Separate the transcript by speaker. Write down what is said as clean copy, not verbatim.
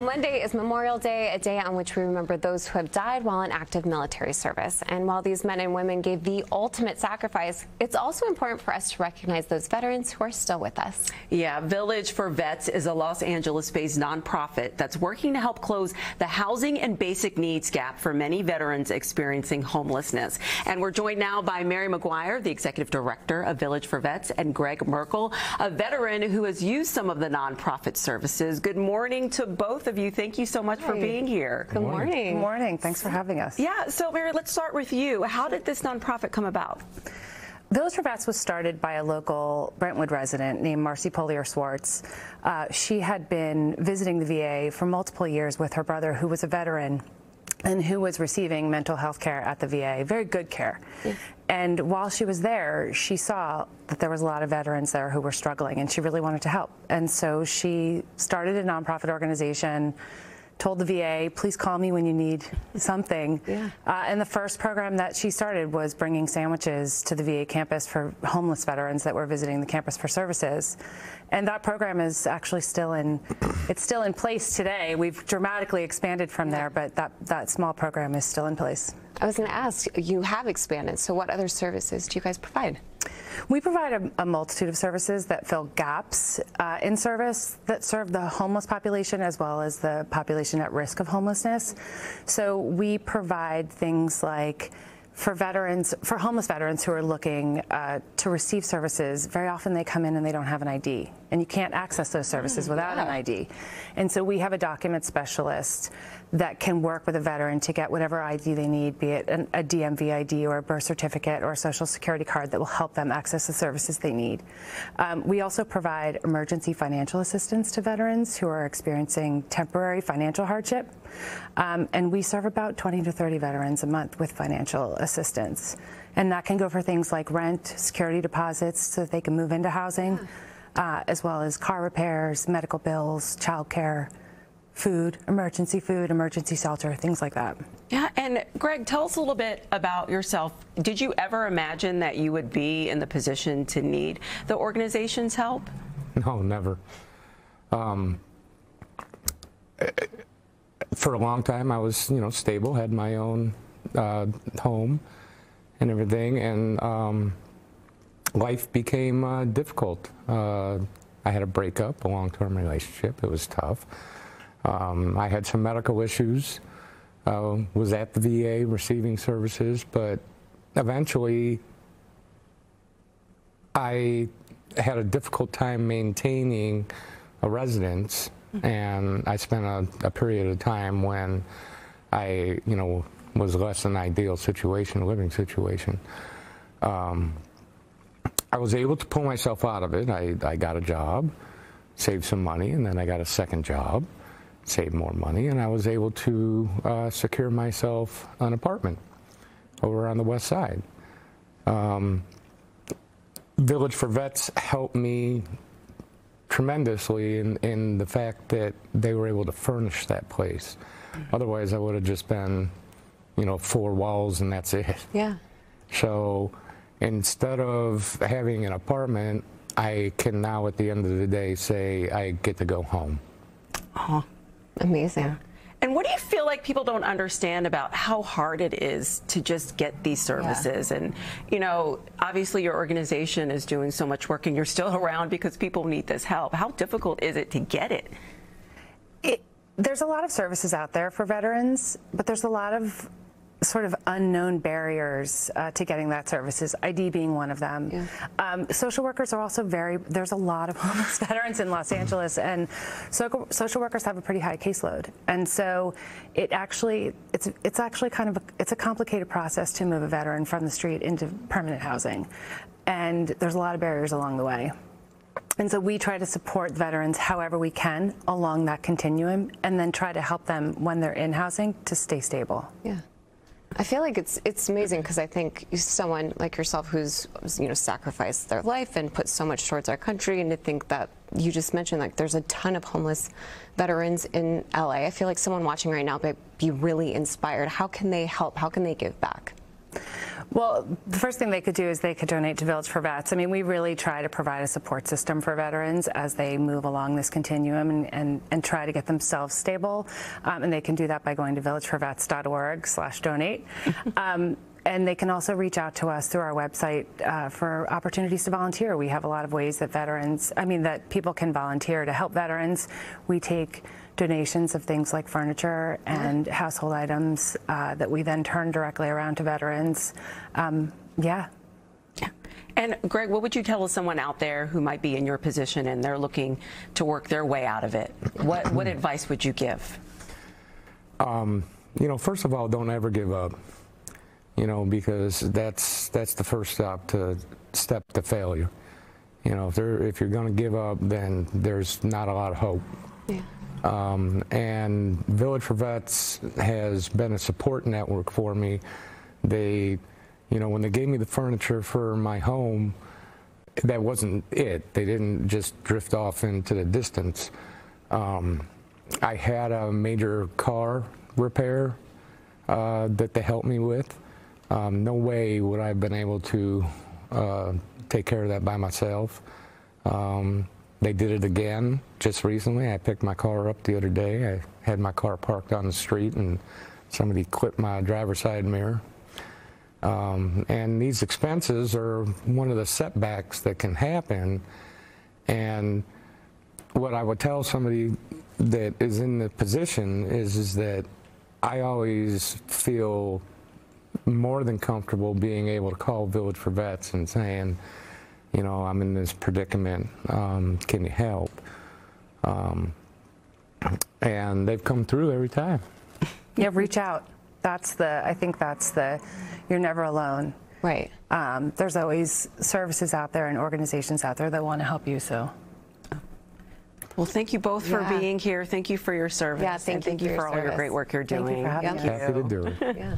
Speaker 1: Monday is Memorial Day, a day on which we remember those who have died while in active military service. And while these men and women gave the ultimate sacrifice, it's also important for us to recognize those veterans who are still with us.
Speaker 2: Yeah, Village for Vets is a Los Angeles-based nonprofit that's working to help close the housing and basic needs gap for many veterans experiencing homelessness. And we're joined now by Mary McGuire, the executive director of Village for Vets, and Greg Merkl, a veteran who has used some of the nonprofit services. Good morning to both of you. Thank you so much for being here.
Speaker 1: Good morning.
Speaker 3: Good morning. Thanks for having us.
Speaker 2: Yeah, so Mary, let's start with you. How did this nonprofit come about?
Speaker 3: Village for Vets was started by a local Brentwood resident named Marcy Polier-Swartz. She had been visiting the VA for multiple years with her brother, who was a veteran and who was receiving mental health care at the VA, very good care. Yeah. And while she was there, she saw that there was a lot of veterans there who were struggling, and she really wanted to help. And so she started a nonprofit organization, told the VA, please call me when you need something. Yeah. And the first program that she started was bringing sandwiches to the VA campus for homeless veterans that were visiting the campus for services. And that program is actually still in place today. We've dramatically expanded from there, but that small program is still in place.
Speaker 1: I was going to ask, you have expanded, so what other services do you guys provide?
Speaker 3: We provide a multitude of services that fill gaps in service that serve the homeless population as well as the population at risk of homelessness. So we provide things like for homeless veterans who are looking to receive services. Very often they come in and they don't have an ID, and you can't access those services without an ID. And so we have a document specialist that can work with a veteran to get whatever ID they need, be it a DMV ID or a birth certificate or a social security card that will help them access the services they need. We also provide emergency financial assistance to veterans who are experiencing temporary financial hardship. And we serve about 20 to 30 veterans a month with financial assistance. And that can go for things like rent, security deposits so that they can move into housing, as well as car repairs, medical bills, childcare, food, emergency shelter, things like that.
Speaker 2: Yeah, and Greg, tell us a little bit about yourself. Did you ever imagine that you would be in the position to need the organization's help?
Speaker 4: No, never. For a long time, I was, stable, had my own home and everything, and life became difficult. I had a breakup, a long-term relationship. It was tough. I had some medical issues, was at the VA receiving services, but eventually I had a difficult time maintaining a residence, and I spent a period of time when I, was less than ideal living situation. I was able to pull myself out of it. I got a job, saved some money, and then I got a second job, saved more money, and I was able to secure myself an apartment over on the west side. Village for Vets helped me tremendously in the fact that they were able to furnish that place. Otherwise, I would have just been, 4 walls and that's it.
Speaker 1: Yeah.
Speaker 4: So instead of having an apartment, I can now at the end of the day say I get to go home.
Speaker 1: Oh, amazing.
Speaker 2: Yeah. And what do you feel like people don't understand about how hard it is to just get these services? Yeah. And, obviously your organization is doing so much work and you're still around because people need this help. How difficult is it to get it?
Speaker 3: There's a lot of services out there for veterans, but there's a lot of sort of unknown barriers to getting that services, ID being one of them. Yeah. Social workers are also there's a lot of homeless veterans in Los Angeles, and social workers have a pretty high caseload. And so it's actually a complicated process to move a veteran from the street into permanent housing. And there's a lot of barriers along the way. And so we try to support veterans however we can along that continuum, and then try to help them when they're in housing to stay stable.
Speaker 1: Yeah. I feel like it's amazing because I think someone like yourself who's sacrificed their life and put so much towards our country, and to think that you just mentioned like there's a ton of homeless veterans in LA. I feel like someone watching right now might be really inspired. How can they help? How can they give back?
Speaker 3: Well, the first thing they could do is they could donate to Village for Vets. I mean, we really try to provide a support system for veterans as they move along this continuum and try to get themselves stable. And they can do that by going to villageforvets.org/donate. And they can also reach out to us through our website for opportunities to volunteer. We have a lot of ways that that people can volunteer to help veterans. We take donations of things like furniture and household items that we then turn directly around to veterans. Yeah.
Speaker 2: And Greg, what would you tell someone out there who might be in your position and they're looking to work their way out of it? What advice would you give?
Speaker 4: First of all, don't ever give up. Because that's the first step to failure. If you're going to give up, then there's not a lot of hope. Yeah. And Village for Vets has been a support network for me. They, when they gave me the furniture for my home, that wasn't it. They didn't just drift off into the distance. I had a major car repair that they helped me with. No way would I have been able to take care of that by myself. They did it again just recently. I picked my car up the other day. I had my car parked on the street and somebody clipped my driver's side mirror. And these expenses are one of the setbacks that can happen. And what I would tell somebody that is in the position is that I always feel more than comfortable being able to call Village for Vets and saying, I'm in this predicament, can you help? And they've come through every time.
Speaker 3: Yeah, reach out. I think you're never alone.
Speaker 1: Right.
Speaker 3: There's always services out there and organizations out there that want to help you, so.
Speaker 2: Well, thank you both for being here. Thank you for your service.
Speaker 1: Yeah, thank you
Speaker 2: for all your great work you're doing.
Speaker 3: Thank you for having us.
Speaker 4: Happy to do it.
Speaker 1: Yeah.